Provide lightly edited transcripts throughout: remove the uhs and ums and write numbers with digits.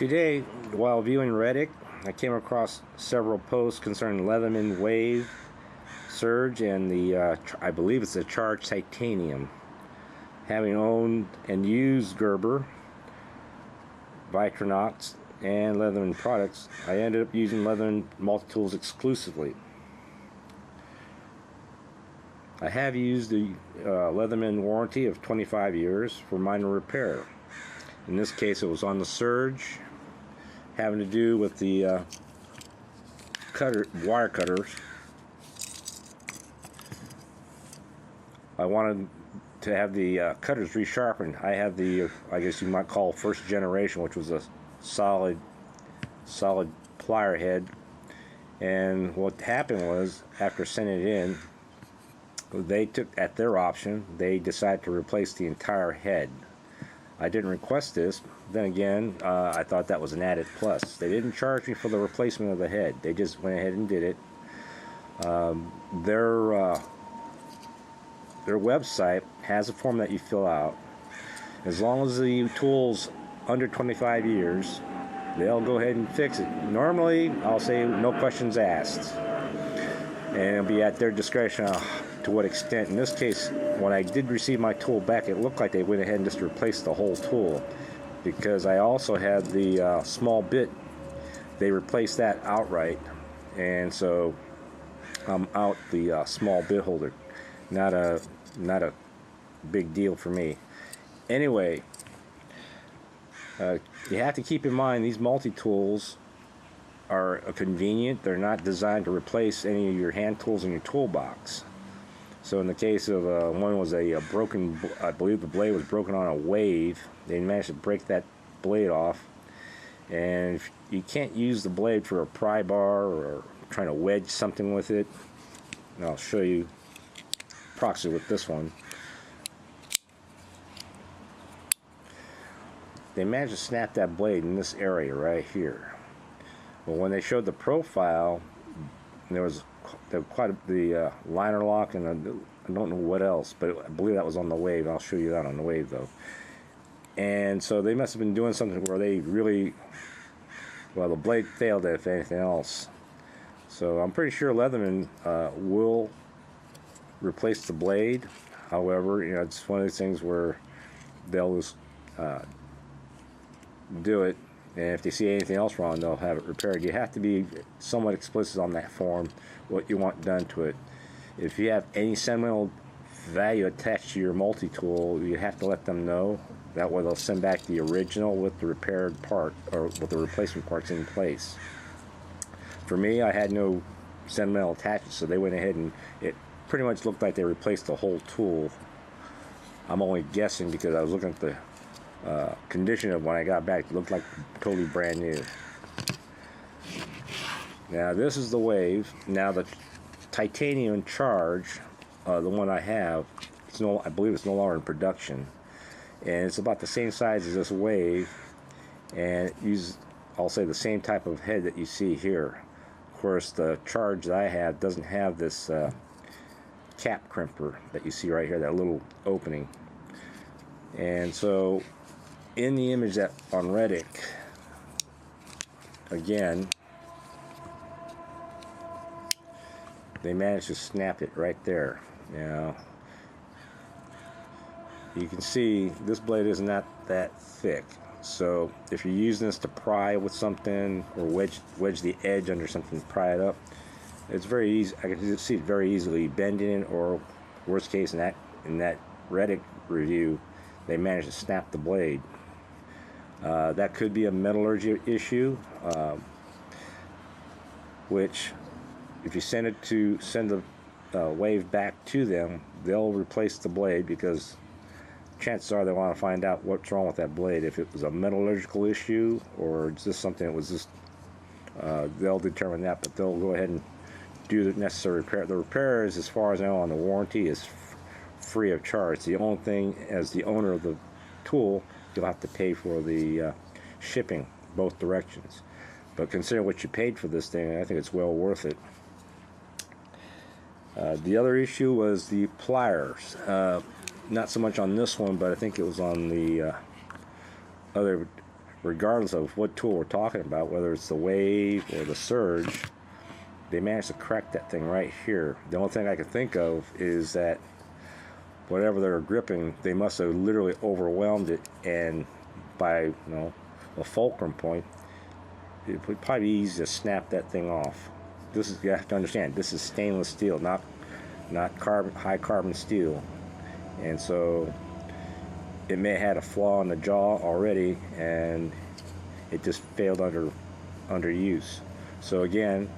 Today, while viewing Reddit, I came across several posts concerning Leatherman Wave Surge and the, I believe it's the Charged Titanium. Having owned and used Gerber, Victorinox, and Leatherman products, I ended up using Leatherman multi-tools exclusively. I have used the Leatherman warranty of 25 years for minor repair. In this case, it was on the Surge, having to do with the wire cutters. I wanted to have the cutters resharpened. I had the, I guess you might call, first generation, which was a solid plier head. And what happened was, after sending it in, they took, at their option, they decided to replace the entire head. I didn't request this. Then again, I thought that was an added plus. They didn't charge me for the replacement of the head. They just went ahead and did it. Their website has a form that you fill out. As long as the tool's under 25 years, they'll go ahead and fix it. Normally, I'll say no questions asked, and it'll be at their discretion to what extent. In this case, when I did receive my tool back, it looked like they went ahead and just replaced the whole tool, because I also had the small bit. They replaced that outright, and so I'm out the small bit holder. Not a big deal for me. Anyway, you have to keep in mind these multi-tools are convenient. They're not designed to replace any of your hand tools in your toolbox. So in the case of one was a broken, I believe the blade was broken on a wave. They managed to break that blade off, and you can't use the blade for a pry bar or trying to wedge something with it. And I'll show you approximately with this one. They managed to snap that blade in this area right here. Well, when they showed the profile, there was quite the liner lock, and I don't know what else, but I believe that was on the wave. I'll show you that on the wave though. And so they must have been doing something where they really, well, the blade failed if anything else. So I'm pretty sure Leatherman will replace the blade. However, you know, it's one of these things where they'll just do it, and if they see anything else wrong, they'll have it repaired. You have to be somewhat explicit on that form what you want done to it. If you have any sentimental value attached to your multi-tool, you have to let them know. That way they'll send back the original with the repaired part, or with the replacement parts in place. For me, I had no sentimental attachments, so they went ahead and it pretty much looked like they replaced the whole tool. I'm only guessing because I was looking at the condition of when I got back. It looked like totally brand new. Now this is the wave. Now the titanium Charge, the one I have, I believe it's no longer in production, and it's about the same size as this wave, and it uses, I'll say, the same type of head that you see here. Of course, the Charge that I have doesn't have this cap crimper that you see right here, that little opening. And so in the image that on Reddit, again, they managed to snap it right there. Now you can see this blade is not that thick, so if you're using this to pry with something or wedge the edge under something to pry it up, it's very easy. I can just see it very easily bending, or worst case, in that Reddit review, they managed to snap the blade. That could be a metallurgy issue, which if you send the wave back to them, they'll replace the blade, because chances are they want to find out what's wrong with that blade. If it was a metallurgical issue or just something that was just, they'll determine that, but they'll go ahead and do the necessary repair. The repairs, as far as I know, on the warranty is free of charge. The only thing, as the owner of the tool, you'll have to pay for the shipping both directions. But considering what you paid for this thing, I think it's well worth it. The other issue was the pliers. Not so much on this one, but I think it was on the other regardless of what tool we're talking about, whether it's the Wave or the Surge, they managed to crack that thing right here. The only thing I could think of is that whatever they were gripping, they must have literally overwhelmed it, and by, you know, a fulcrum point, it would probably be easy to snap that thing off. This is, you have to understand, this is stainless steel, not high carbon steel, and so it may have had a flaw in the jaw already, and it just failed under use. So again,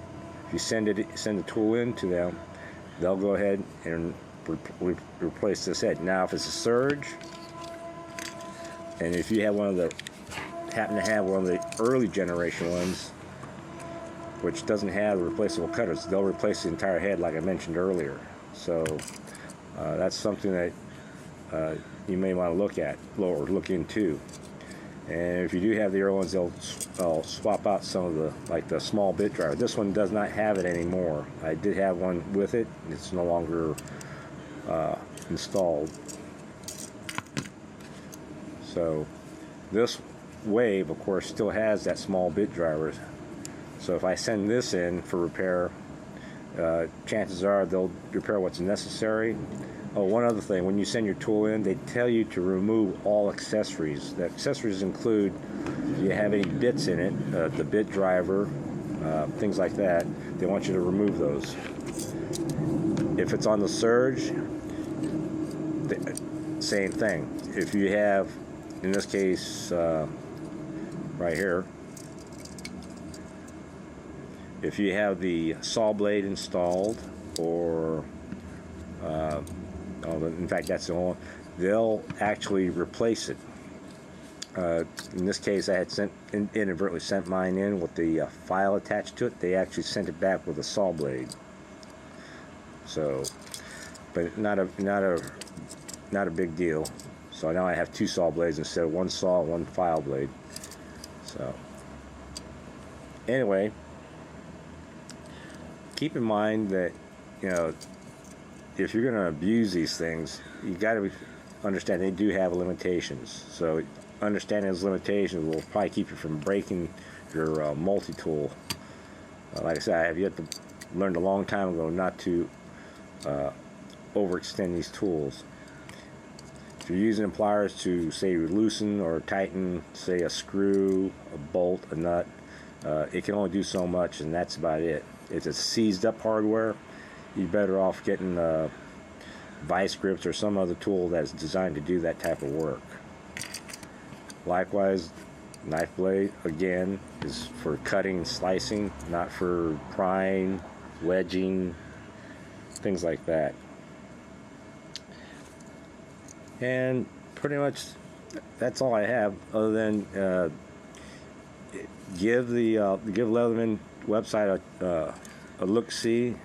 if you send the tool in to them, they'll go ahead and replace this head. Now, if it's a Surge, and if you have happen to have one of the early generation ones, which doesn't have the replaceable cutters, they'll replace the entire head, like I mentioned earlier. So that's something that you may want to look at or look into. And if you do have the early ones, they'll swap out some of the small bit driver. This one does not have it anymore. I did have one with it. It's no longer installed. So this Wave, of course, still has that small bit driver. So if I send this in for repair, chances are they'll repair what's necessary. Oh, one other thing, when you send your tool in, they tell you to remove all accessories. The accessories include, if you have any bits in it, the bit driver, things like that, they want you to remove those. If it's on the Surge, same thing. If you have, in this case, right here, if you have the saw blade installed, or in fact, that's the only, they'll actually replace it. In this case, I had inadvertently sent mine in with the file attached to it. They actually sent it back with a saw blade. So, but not a big deal. So now I have two saw blades instead of one saw, one file blade. So, anyway, keep in mind that, you know, if you're going to abuse these things, you got to understand they do have limitations. So understanding those limitations will probably keep you from breaking your multi-tool. Like I said, I have yet to learned a long time ago not to overextend these tools. If you're using pliers to, say, loosen or tighten, say, a screw, a bolt, a nut, it can only do so much, and that's about it. If it's seized up hardware, you're better off getting vice grips or some other tool that's designed to do that type of work. Likewise, knife blade, again, is for cutting and slicing, not for prying, wedging, things like that. And pretty much that's all I have, other than give Leatherman website a look-see.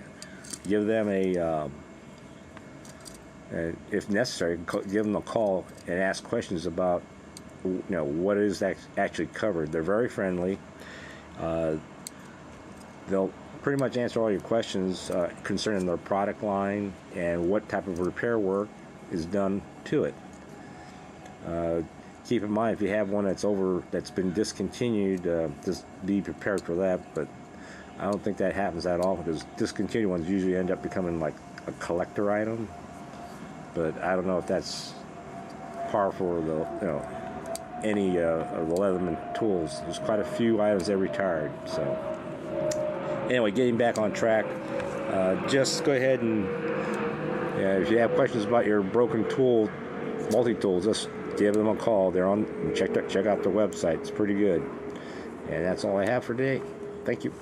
Give them and if necessary, give them a call and ask questions about, you know, what is actually covered. They're very friendly. They'll pretty much answer all your questions concerning their product line and what type of repair work is done to it. Keep in mind, if you have one that's been discontinued, just be prepared for that. But I don't think that happens that often, because discontinued ones usually end up becoming like a collector item. But I don't know if that's par for any of the Leatherman tools. There's quite a few items they retired. So anyway, getting back on track, just go ahead and if you have questions about your broken tool, multi-tools, just give them a call. They're on. Check out their website. It's pretty good. And that's all I have for today. Thank you.